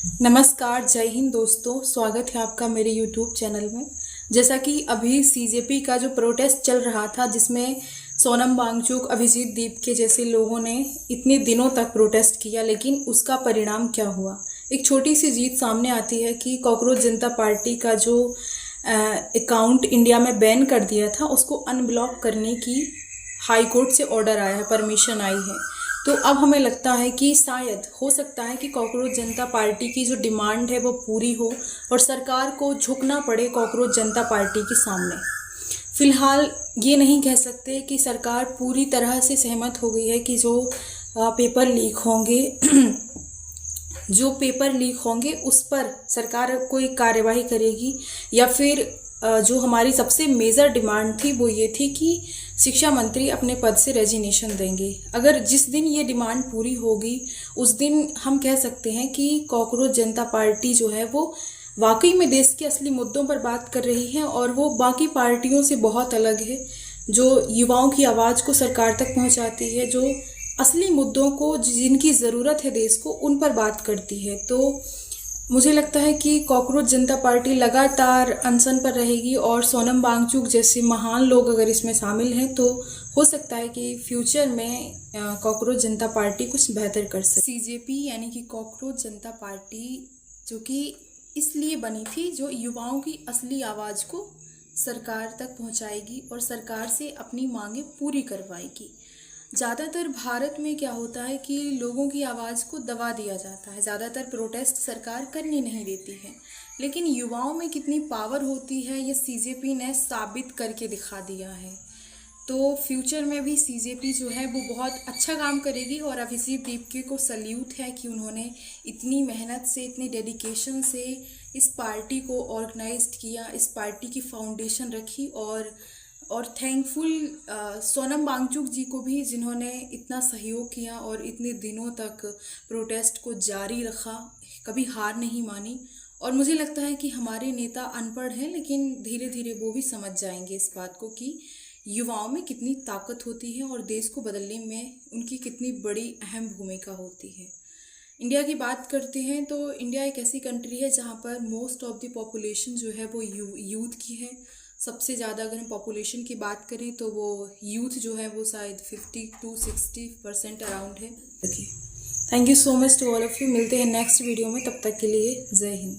नमस्कार, जय हिंद दोस्तों। स्वागत है आपका मेरे यूट्यूब चैनल में। जैसा कि अभी सीजेपी का जो प्रोटेस्ट चल रहा था, जिसमें सोनम वांगचुक, अभिजीत दीप के जैसे लोगों ने इतने दिनों तक प्रोटेस्ट किया, लेकिन उसका परिणाम क्या हुआ। एक छोटी सी जीत सामने आती है कि कॉकरोच जनता पार्टी का जो अकाउंट इंडिया में बैन कर दिया था, उसको अनब्लॉक करने की हाई कोर्ट से ऑर्डर आया है, परमिशन आई है। तो अब हमें लगता है कि शायद हो सकता है कि कॉकरोच जनता पार्टी की जो डिमांड है वो पूरी हो और सरकार को झुकना पड़े कॉकरोच जनता पार्टी के सामने। फिलहाल ये नहीं कह सकते कि सरकार पूरी तरह से सहमत हो गई है कि जो पेपर लीक होंगे जो पेपर लीक होंगे उस पर सरकार कोई कार्यवाही करेगी, या फिर जो हमारी सबसे मेजर डिमांड थी वो ये थी कि शिक्षा मंत्री अपने पद से रेजिग्नेशन देंगे। अगर जिस दिन ये डिमांड पूरी होगी उस दिन हम कह सकते हैं कि कॉकरोच जनता पार्टी जो है वो वाकई में देश के असली मुद्दों पर बात कर रही है और वो बाकी पार्टियों से बहुत अलग है, जो युवाओं की आवाज़ को सरकार तक पहुंचाती है, जो असली मुद्दों को जिनकी ज़रूरत है देश को उन पर बात करती है। तो मुझे लगता है कि कॉकरोच जनता पार्टी लगातार अनशन पर रहेगी और सोनम वांगचुक जैसे महान लोग अगर इसमें शामिल हैं तो हो सकता है कि फ्यूचर में कॉकरोच जनता पार्टी कुछ बेहतर कर सके। सीजेपी यानी कि कॉकरोच जनता पार्टी, जो कि इसलिए बनी थी, जो युवाओं की असली आवाज़ को सरकार तक पहुंचाएगी और सरकार से अपनी मांगें पूरी करवाएगी। ज़्यादातर भारत में क्या होता है कि लोगों की आवाज़ को दबा दिया जाता है, ज़्यादातर प्रोटेस्ट सरकार करने नहीं देती है, लेकिन युवाओं में कितनी पावर होती है ये सीजेपी ने साबित करके दिखा दिया है। तो फ्यूचर में भी सीजेपी जो है वो बहुत अच्छा काम करेगी और अभिजीत दीप को सल्यूट है कि उन्होंने इतनी मेहनत से, इतनी डेडिकेशन से इस पार्टी को ऑर्गेनाइज्ड किया, इस पार्टी की फाउंडेशन रखी। और थैंकफुल सोनम वांगचुक जी को भी, जिन्होंने इतना सहयोग किया और इतने दिनों तक प्रोटेस्ट को जारी रखा, कभी हार नहीं मानी। और मुझे लगता है कि हमारे नेता अनपढ़ हैं, लेकिन धीरे धीरे वो भी समझ जाएंगे इस बात को कि युवाओं में कितनी ताकत होती है और देश को बदलने में उनकी कितनी बड़ी अहम भूमिका होती है। इंडिया की बात करते हैं तो इंडिया एक ऐसी कंट्री है जहाँ पर मोस्ट ऑफ द पॉपुलेशन जो है वो यूथ की है। सबसे ज़्यादा अगर हम पॉपुलेशन की बात करें तो वो यूथ जो है वो शायद 50 to 60% अराउंड है। Thank you so much to all of you. मिलते हैं नेक्स्ट वीडियो में, तब तक के लिए जय हिंद।